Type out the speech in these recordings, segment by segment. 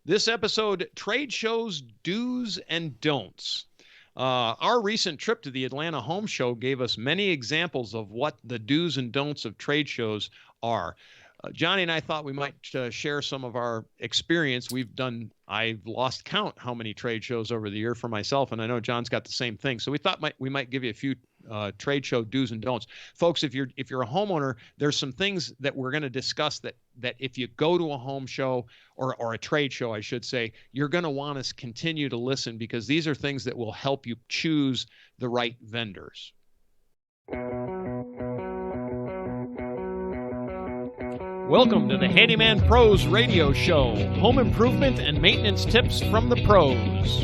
This episode, trade shows do's and don'ts. Our recent trip to the Atlanta Home Show gave us many examples of what the do's and don'ts of trade shows are. Johnny and I thought we might share some of our experience. I've lost count how many trade shows over the year for myself, and I know John's got the same thing. So we thought we might give you a few trade show do's and don'ts. Folks, if you're a homeowner, there's some things that we're going to discuss that if you go to a home show or a trade show, I should say, you're going to want to continue to listen because these are things that will help you choose the right vendors. Welcome to the Handyman Pros Radio Show, home improvement and maintenance tips from the pros.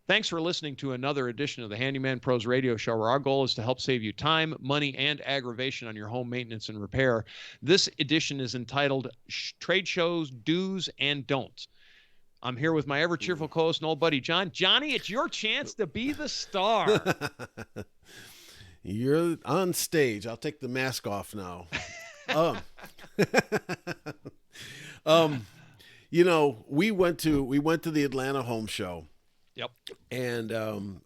Thanks for listening to another edition of the Handyman Pros Radio Show, where our goal is to help save you time, money, and aggravation on your home maintenance and repair. This edition is entitled Trade Shows, Do's and Don'ts. I'm here with my ever-cheerful co-host and old buddy, John. Johnny, it's your chance to be the star. You're on stage. I'll take the mask off now. We went to the Atlanta Home Show. Yep. And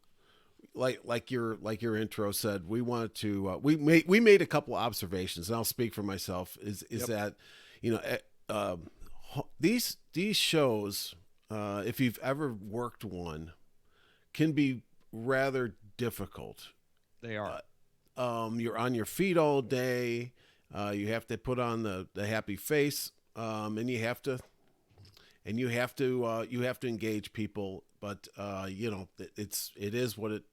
like your intro said, we wanted to we made a couple of observations, and I'll speak for myself. Is that these shows, if you've ever worked one, can be rather difficult. They are. You're on your feet all day. You have to put on the happy face, and you have to engage people. But it is what it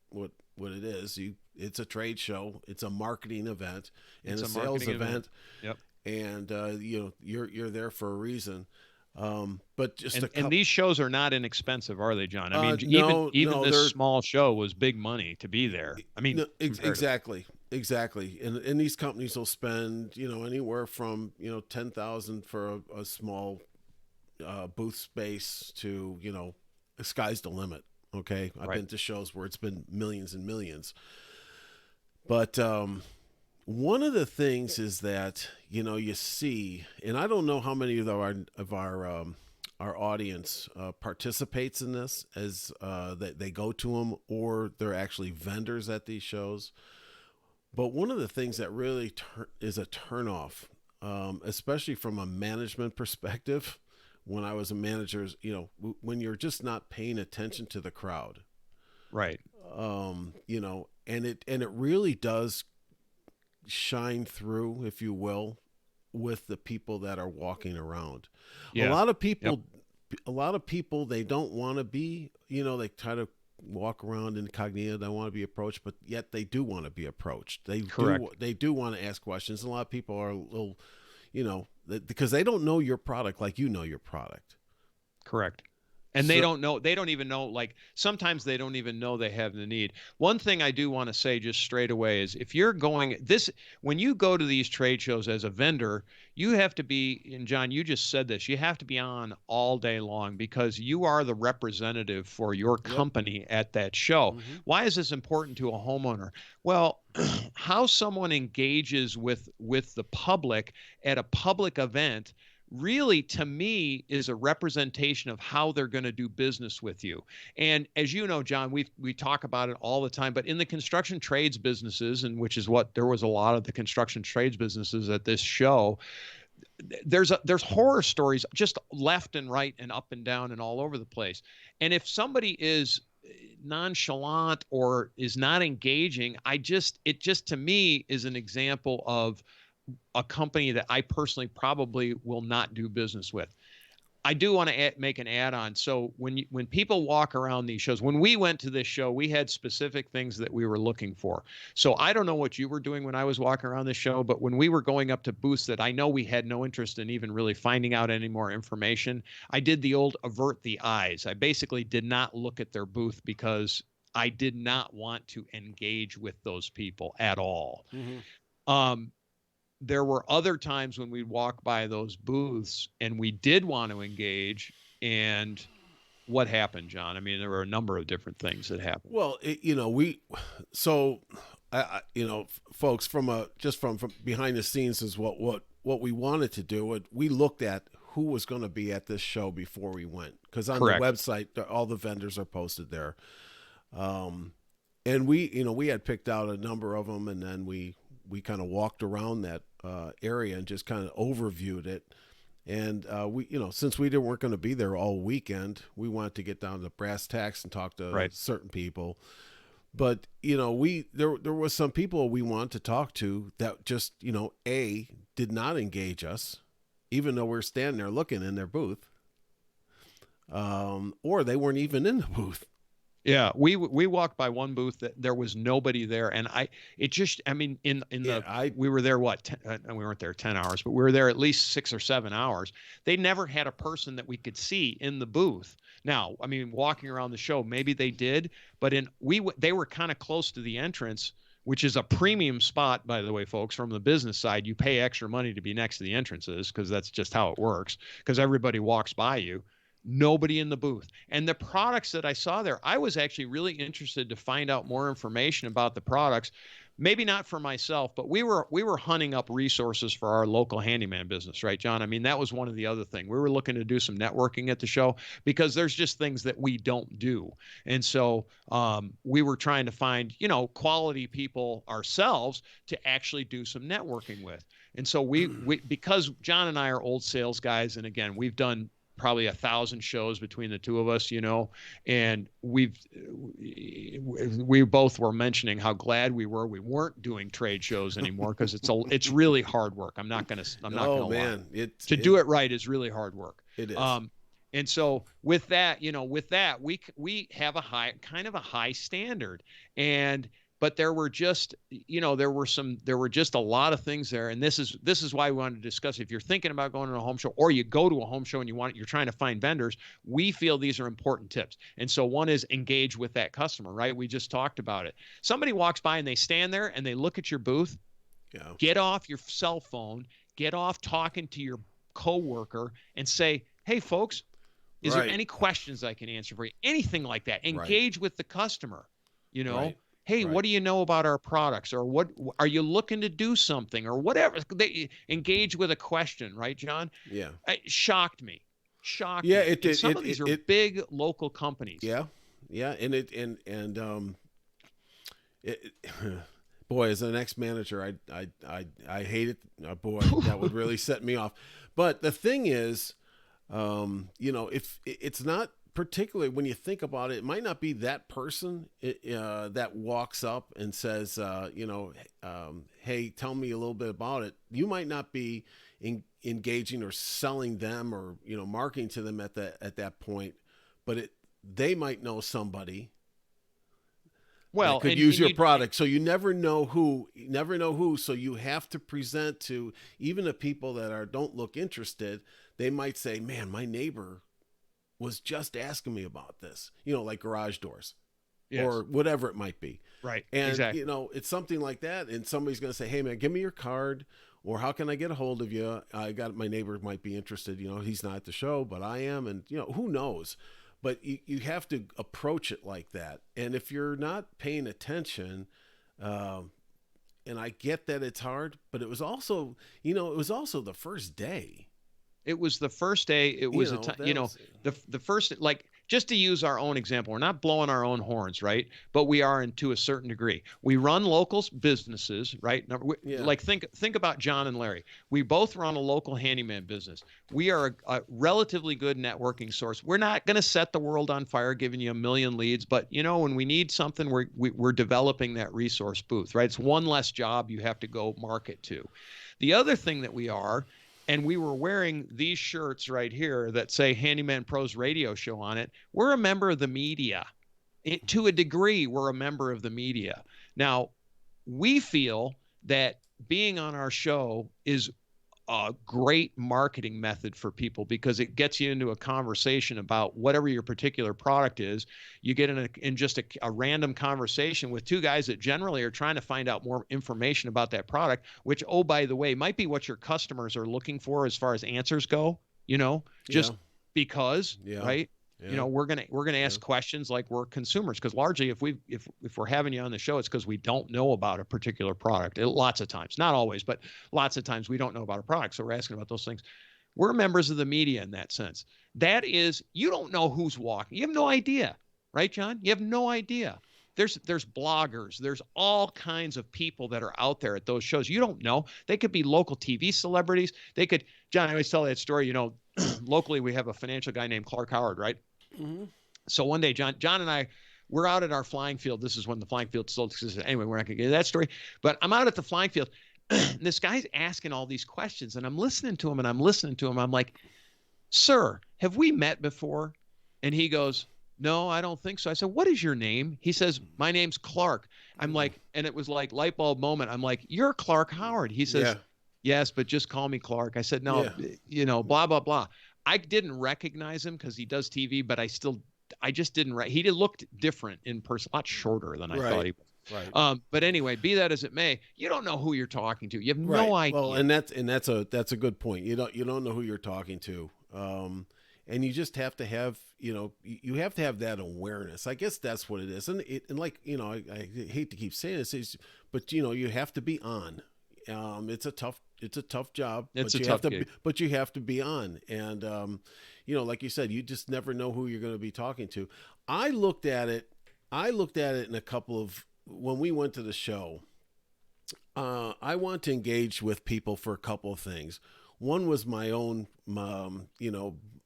is. It's a trade show. It's a marketing event and a sales event. Yep. And you're there for a reason. But and these shows are not inexpensive, are they, John? I mean, even this small show was big money to be there. I mean, exactly. And these companies will spend anywhere from $10,000 for a small booth space to the sky's the limit. Okay, I've been to shows where it's been millions and millions. But one of the things is that you see, and I don't know how many of our audience participates in this, as they go to them or they're actually vendors at these shows. But one of the things that really is a turnoff, especially from a management perspective, when I was a manager, when you're just not paying attention to the crowd, right? And it really does shine through, if you will, with the people that are walking around. Yeah. A lot of people, they don't want to be, they try to walk around incognito. They want to be approached, but yet they do want to be approached. They do want to ask questions. And a lot of people are a little, because they don't know your product like you know your product. Correct. And they don't even know, like sometimes they don't even know they have the need. One thing I do want to say just straight away is when you go to these trade shows as a vendor, you have to be, and John, you just said this, you have to be on all day long because you are the representative for your company at that show. Mm-hmm. Why is this important to a homeowner? Well, how someone engages with the public at a public event really, to me, is a representation of how they're going to do business with you. And as you know, John, we talk about it all the time, but in the construction trades businesses, and which is what there was a lot of the construction trades businesses at this show, there's horror stories just left and right and up and down and all over the place. And if somebody is nonchalant or is not engaging, it just to me is an example of a company that I personally probably will not do business with. I do want to make an add-on. So when people walk around these shows, when we went to this show, we had specific things that we were looking for. So I don't know what you were doing when I was walking around this show, but when we were going up to booths that I know we had no interest in even really finding out any more information, I did the old avert the eyes. I basically did not look at their booth because I did not want to engage with those people at all. Mm-hmm. There were other times when we'd walk by those booths and we did want to engage. And what happened, John? I mean, there were a number of different things that happened. Well, folks, from behind the scenes is what what we wanted to do, we looked at who was going to be at this show before we went, because on Correct. the website all the vendors are posted there. And we had picked out a number of them, and then we kind of walked around that area and just kind of overviewed it. And since we weren't going to be there all weekend, we wanted to get down to brass tacks and talk to certain people. But there was some people we wanted to talk to that just did not engage us, even though we're standing there looking in their booth, or they weren't even in the booth. Yeah, we walked by one booth that there was nobody there, and we were there we weren't there 10 hours, but we were there at least 6 or 7 hours. They never had a person that we could see in the booth. Now, I mean, walking around the show, maybe they did, but they were kind of close to the entrance, which is a premium spot, by the way, folks. From the business side, you pay extra money to be next to the entrances because that's just how it works, because everybody walks by you. Nobody in the booth. And the products that I saw there, I was actually really interested to find out more information about the products. Maybe not for myself, but we were hunting up resources for our local handyman business, right, John? I mean, that was one of the other things. We were looking to do some networking at the show because there's just things that we don't do. And so we were trying to find, quality people ourselves to actually do some networking with. And so we because John and I are old sales guys, and again, we've done probably 1,000 shows between the two of us, and we both were mentioning how glad we weren't doing trade shows anymore, because it's really hard work. I'm not gonna lie. Do it right is really hard work. It is. And so with that, we have a high standard, but there were just, there were just a lot of things there. And this is why we wanted to discuss, if you're thinking about going to a home show, or you go to a home show and you're trying to find vendors, we feel these are important tips. And so one is engage with that customer, right? We just talked about it. Somebody walks by and they stand there and they look at your booth. Yeah. Get off your cell phone, get off talking to your coworker and say, hey folks, is there any questions I can answer for you? Anything like that. Engage with the customer, Hey, what do you know about our products? Or what are you looking to do something, or whatever? They engage with a question, right, John? Yeah. It shocked me. Yeah, it did. Some of these are big local companies. Yeah. Yeah. Boy, as an ex-manager, I hate it. Boy, that would really set me off. But the thing is, if it's not, particularly when you think about it, it might not be that person that walks up and says, hey, tell me a little bit about it. You might not be engaging or selling them or, marketing to them at that point, but they might know somebody that could use your product. So you never know who. So you have to present to even the people that don't look interested. They might say, man, my neighbor was just asking me about this, like garage doors, or whatever it might be. Right. And, exactly. It's something like that. And somebody's going to say, hey man, give me your card, or how can I get a hold of you? My neighbor might be interested, he's not at the show, but I am. And, who knows, but you have to approach it like that. And if you're not paying attention, and I get that it's hard, but it was also the first day. It was the first day. It was the first, like, just to use our own example, we're not blowing our own horns, right? But we are to a certain degree. We run local businesses, right? Like think about John and Larry. We both run a local handyman business. We are a relatively good networking source. We're not going to set the world on fire, giving you a million leads, but when we need something, we're developing that resource booth, right? It's one less job you have to go market to. The other thing that we are, and we were wearing these shirts right here that say Handyman Pros Radio Show on it. We're a member of the media. To a degree, we're a member of the media. Now, we feel that being on our show is a great marketing method for people, because it gets you into a conversation about whatever your particular product is. You get in just a random conversation with two guys that generally are trying to find out more information about that product, which, oh, by the way, might be what your customers are looking for as far as answers go, because, right? You know, we're gonna ask questions like we're consumers, because largely if we're having you on the show, it's because we don't know about a particular product. Lots of times, not always, but lots of times we don't know about a product, so we're asking about those things. We're members of the media in that sense. That is, you don't know who's walking. You have no idea, right, John? You have no idea. There's bloggers. There's all kinds of people that are out there at those shows. You don't know. They could be local TV celebrities. They could. John, I always tell that story. You know, locally we have a financial guy named Clark Howard, right? Mm-hmm. So one day, John and I, we're out at our flying field. This is when the flying field still existed. Anyway, we're not going to get into that story. But I'm out at the flying field. And this guy's asking all these questions, and I'm listening to him. I'm like, "Sir, have we met before?" And he goes, "No, I don't think so." I said, "What is your name?" He says, "My name's Clark." I'm like, and it was like light bulb moment. I'm like, "You're Clark Howard." He says, "Yes, but just call me Clark." I said, "No, you know, blah, blah, blah." I didn't recognize him because he does TV, but I just didn't. He looked different in person, a lot shorter than I thought he was. Right. But anyway, be that as it may, you don't know who you're talking to. You have no idea. Well, and that's a good point. You don't know who you're talking to. And you just have to have, you have to have that awareness. I guess that's what it is. And like, I hate to keep saying this, but you have to be on. It's a tough job. But you have to be on. And, like you said, you just never know who you're going to be talking to. I looked at it in a couple of, when we went to the show, I want to engage with people for a couple of things. One was my own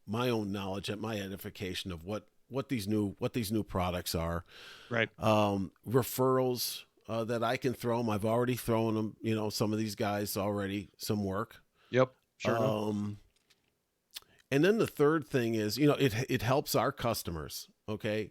knowledge and my edification of what these new products are. Right. Referrals that I can throw them. I've already thrown them, some of these guys already some work. Yep. Sure. And then the third thing is, it helps our customers. Okay.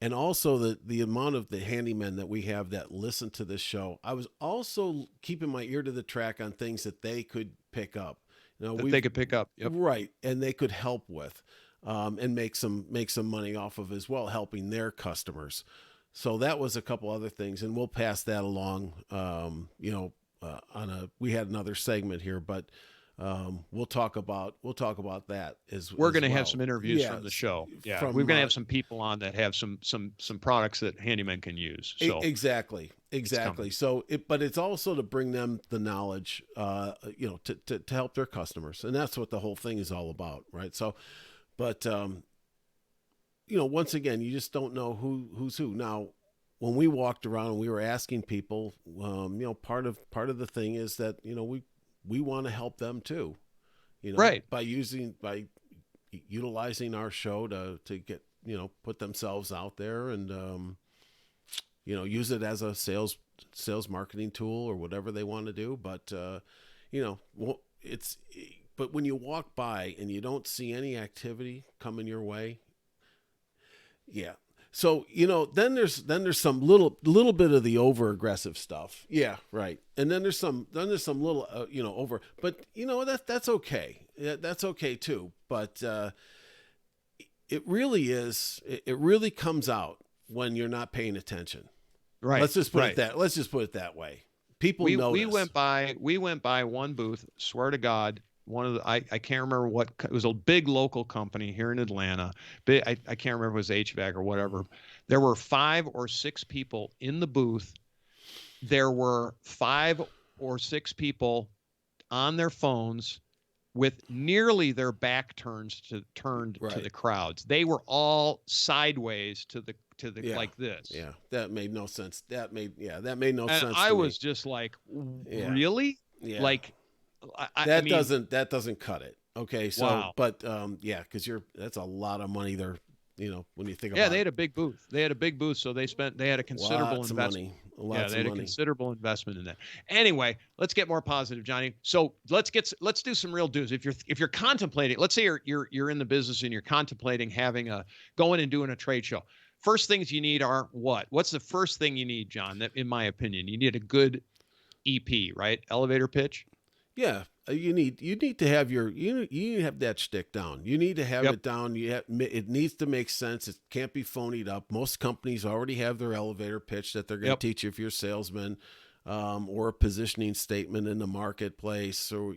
And also the amount of the handymen that we have that listen to this show. I was also keeping my ear to the track on things that they could pick up. They could pick up. Yep. Right. And they could help with, and make some money off of as well, helping their customers. So that was a couple other things, and we'll pass that along. We had another segment here, but we'll talk about that as we're going to well. have some interviews from the show. Yeah, we're going to have some people on that have some products that handymen can use. So exactly. So but it's also to bring them the knowledge, to help their customers, and that's what the whole thing is all about, right? So, but once again, you just don't know who's who. Now, when we walked around and we were asking people, part of the thing is that we want to help them too, right, by utilizing our show to get, put themselves out there and, use it as a sales marketing tool or whatever they want to do. But, but when you walk by and you don't see any activity coming your way. Yeah. So, then there's some little bit of the over aggressive stuff. Yeah. Right. And then there's some little, over, but that's okay. That's okay too. But, it really comes out when you're not paying attention. Right. Let's just put it that way. People notice. We went by one booth, swear to God, one of the, I can't remember what, it was a big local company here in Atlanta. I can't remember if it was HVAC or whatever. There were 5 or 6 people in the booth. There were 5 or 6 people on their phones with nearly their back turned to the crowds. They were all sideways to the like this. Yeah, that made no sense. That made no sense. I was just like, really? Yeah. Like, that doesn't cut it. Okay, so wow. But because that's a lot of money there. When you think about it. Yeah, they had a big booth. So they had a considerable investment. They had a considerable investment in that. Anyway, let's get more positive, Johnny. So let's do some real do's. If you're contemplating, let's say you're in the business and you're contemplating going and doing a trade show. First things you need are what? What's the first thing you need, John? That, in my opinion, you need a good EP, right? Elevator pitch. Yeah, you need to have you have that shtick down. You need to have it down. It needs to make sense. It can't be phonied up. Most companies already have their elevator pitch that they're going to teach you if you're a salesman, or a positioning statement in the marketplace, or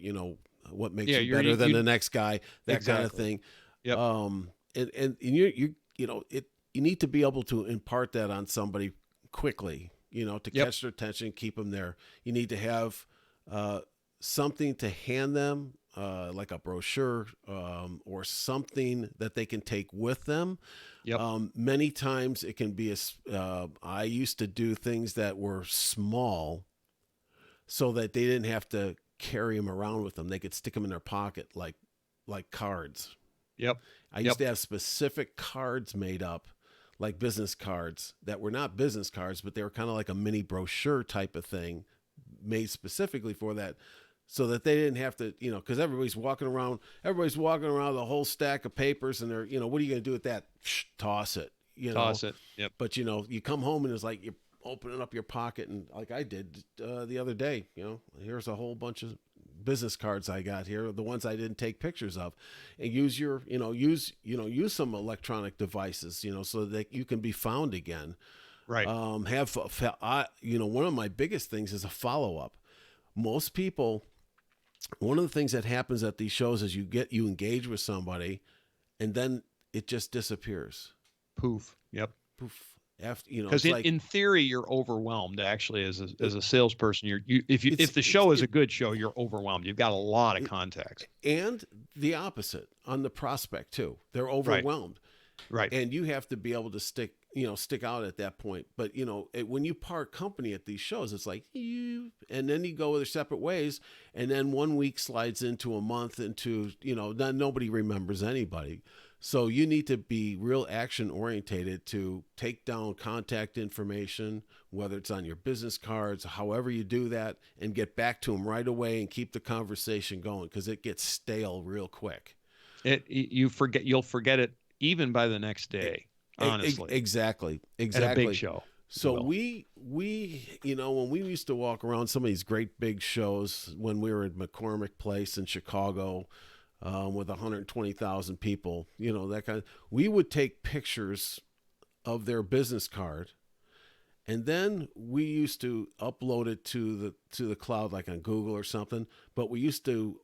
what makes you better than the next guy. That kind of thing. Yep. and you know it. You need to be able to impart that on somebody quickly. You know, to Yep. catch their attention, keep them there. You need to have something to hand them, like a brochure, or something that they can take with them. Yep. Many times it can be I used to do things that were small so that they didn't have to carry them around with them. They could stick them in their pocket like cards. Yep. I used to have specific cards made up, like business cards that were not business cards, but they were kind of like a mini brochure type of thing made specifically for that, so that they didn't have to, you know, because everybody's walking around with a whole stack of papers, and they're, you know, what are you going to do with that? Toss it, you know. Toss it. Yep. But, you know, you come home and it's like you're opening up your pocket, and like I did the other day, you know, here's a whole bunch of business cards I got here, the ones I didn't take pictures of, and use some electronic devices, you know, so that you can be found again. Right. One of my biggest things is a follow-up. Most people, one of the things that happens at these shows is you engage with somebody, and then it just disappears. Poof. Yep. Poof. After, you know, because in theory you're overwhelmed. Actually, as a salesperson, if the show is a good show, you're overwhelmed. You've got a lot of contacts. And the opposite on the prospect too. They're overwhelmed. Right. And you have to be able to stick out at that point. But, you know, when you part company at these shows, it's like and then you go their separate ways. And then 1 week slides into a month, into, you know, then nobody remembers anybody. So you need to be real action orientated to take down contact information, whether it's on your business cards, however you do that, and get back to them right away and keep the conversation going, because it gets stale real quick. You'll forget it even by the next day. Honestly, exactly. At a big show. So we, you know, when we used to walk around some of these great big shows, when we were at McCormick Place in Chicago, with 120,000 people, you know, that kind of, we would take pictures of their business card, and then we used to upload it to the cloud, like on Google or something. But we used to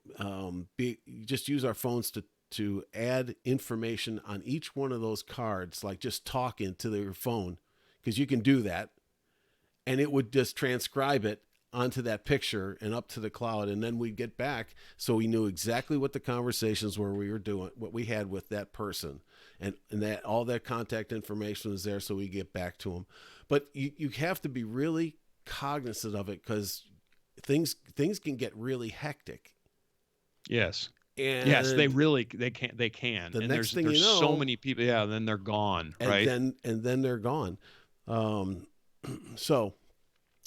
just use our phones to add information on each one of those cards, like just talk into their phone, because you can do that, and it would just transcribe it onto that picture and up to the cloud, and then we'd get back, so we knew exactly what the conversations were we were doing, what we had with that person, and that all that contact information was there, so we get back to them. But you have to be really cognizant of it, because things can get really hectic. Yes. And yes, they can. The and next thing there's you know, so many people. Yeah, then they're gone. And right. Then they're gone. So,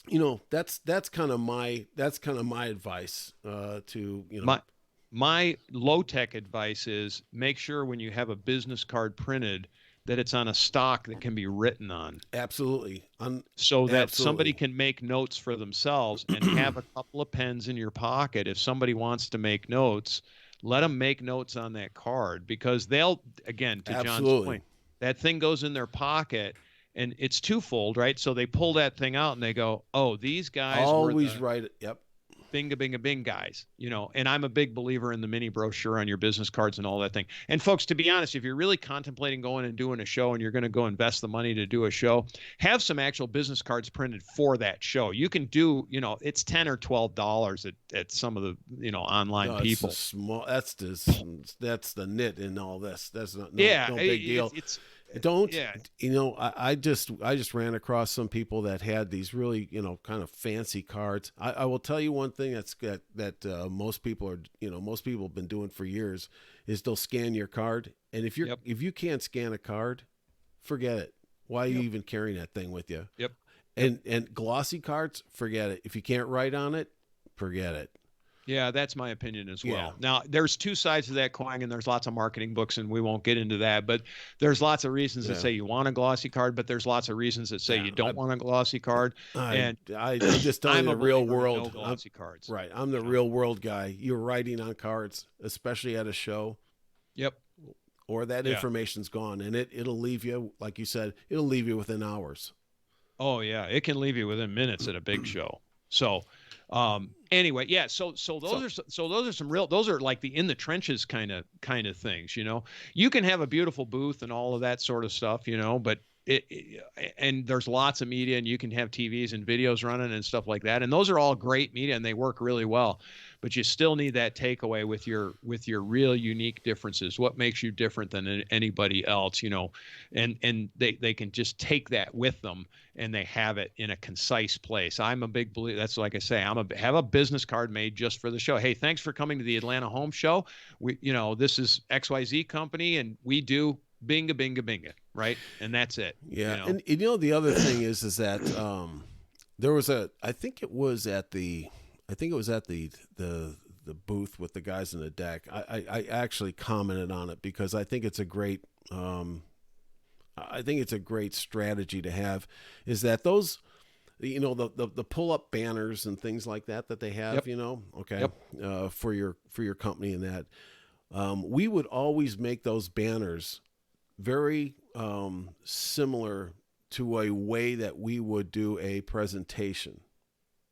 you know, that's kind of my advice to, you know. My low-tech advice is make sure when you have a business card printed that it's on a stock that can be written on. Absolutely. So that somebody can make notes for themselves, and have a couple of pens in your pocket. If somebody wants to make notes, let them make notes on that card, because they'll, again, to John's point, that thing goes in their pocket. And it's twofold, right? So they pull that thing out and they go, "Oh, these guys always right." Yep. Bing guys, you know. And I'm a big believer in the mini brochure on your business cards and all that thing. And folks, to be honest, if you're really contemplating going and doing a show, and you're going to go invest the money to do a show, have some actual business cards printed for that show. You can do, you know, it's $10 or $12 at some of the, you know, online people. That's the nit in all this. That's no big deal. You know, I just ran across some people that had these really, you know, kind of fancy cards. I will tell you one thing that most people have been doing for years is they'll scan your card. And if you can't scan a card, forget it. Why are you even carrying that thing with you? Yep. And glossy cards, forget it. If you can't write on it, forget it. Yeah, that's my opinion as well. Yeah. Now, there's two sides to that coin, and there's lots of marketing books, and we won't get into that. But there's lots of reasons that say you want a glossy card, but there's lots of reasons that say you don't want a glossy card. I just tell you the real world. No glossy cards. Right. I'm the real world guy. You're writing on cards, especially at a show. Yep. Or that information's gone, and it'll leave you, like you said, it'll leave you within hours. Oh, yeah. It can leave you within minutes at a big show. So Anyway, yeah. So those are some real. Those are like the in the trenches kind of things. You can have a beautiful booth and all of that sort of stuff. But and there's lots of media, and you can have TVs and videos running and stuff like that, and those are all great media and they work really well. But you still need that takeaway with your real unique differences. What makes you different than anybody else? And they can just take that with them, and they have it in a concise place. I'm a big believer. That's like I say, have a business card made just for the show. Hey, thanks for coming to the Atlanta Home Show. This is XYZ company, and we do binga, binga, binga, right? And that's it. Yeah. And the other thing is that there was I think it was at the booth with the guys in the deck. I actually commented on it because I think it's a great strategy to have, is that those, the pull up banners and things like that they have, Yep. For your company, and that we would always make those banners very similar to a way that we would do a presentation.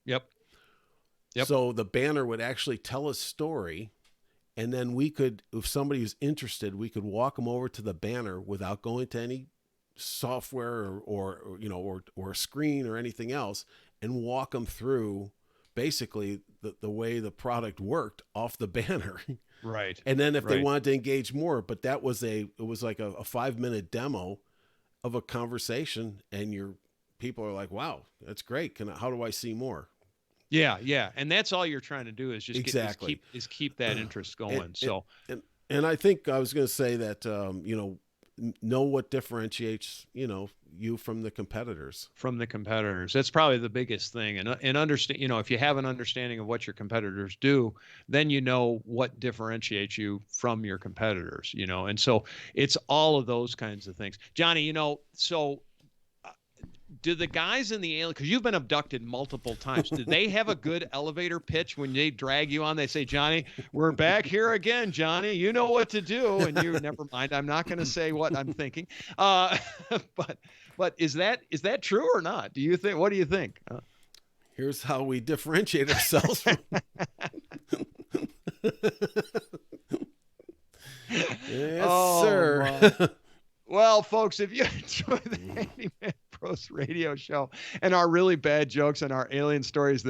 Yep. So the banner would actually tell a story, and then we could, if somebody was interested, we could walk them over to the banner without going to any software or a screen or anything else, and walk them through basically the way the product worked off the banner. Right. And then if they wanted to engage more, but it was like a 5-minute demo of a conversation, and your people are like, wow, that's great. How do I see more? Yeah. And that's all you're trying to do is just exactly keep that interest going. And I think I was going to say that, know what differentiates, you from the competitors. That's probably the biggest thing. And understand, if you have an understanding of what your competitors do, then you know what differentiates you from your competitors, and so it's all of those kinds of things. Johnny, do the guys in the alien, because you've been abducted multiple times, do they have a good elevator pitch when they drag you on? They say, Johnny, we're back here again, Johnny. You know what to do. And you, never mind, I'm not going to say what I'm thinking. But is that true or not? What do you think? Here's how we differentiate ourselves from... Yes, sir. Well, folks, if you enjoy the Handyman Pros radio show and our really bad jokes and our alien stories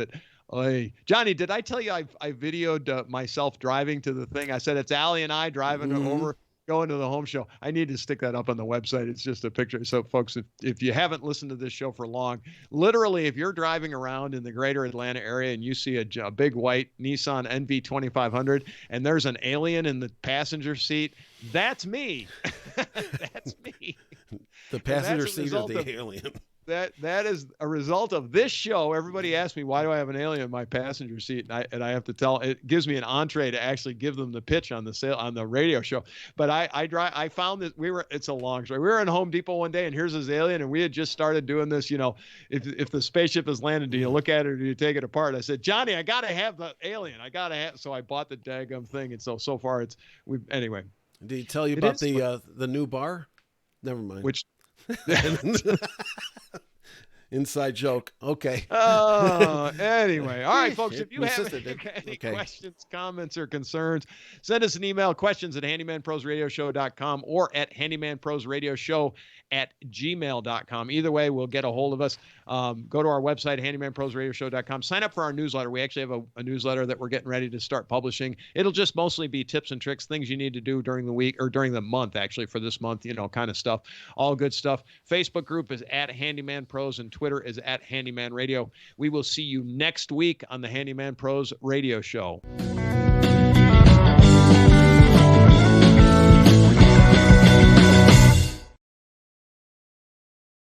Johnny, did I tell you I videoed myself driving to the thing? I said, it's Allie and I driving over, going to the home show. I need to stick that up on the website. It's just a picture. So folks, if you haven't listened to this show for long, literally, if you're driving around in the greater Atlanta area and you see a big white Nissan NV 2500 and there's an alien in the passenger seat, that's me. That's me. The passenger seat of the alien. That is a result of this show. Everybody asks me, why do I have an alien in my passenger seat? And I have to tell, it gives me an entree to actually give them the pitch on the radio show. But I found that it's a long story. We were in Home Depot one day, and here's this alien, and we had just started doing this, if the spaceship has landed, do you look at it or do you take it apart? I said, Johnny, I got to have the alien. So I bought the daggum thing. And so far anyway. Did he tell you about the new bar? Never mind. Which inside joke. Okay. Anyway. All right, folks, if you have any questions, comments, or concerns, send us an email, questions@handymanprosradioshow.com or at handymanprosradioshow@gmail.com. Either way, we'll get a hold of us. Go to our website, handymanprosradioshow.com. Sign up for our newsletter. We actually have a newsletter that we're getting ready to start publishing. It'll just mostly be tips and tricks, things you need to do during the week or during the month, actually, for this month, kind of stuff. All good stuff. Facebook group is at Handyman Pros and Twitter is at Handyman Radio. We will see you next week on the Handyman Pros Radio Show.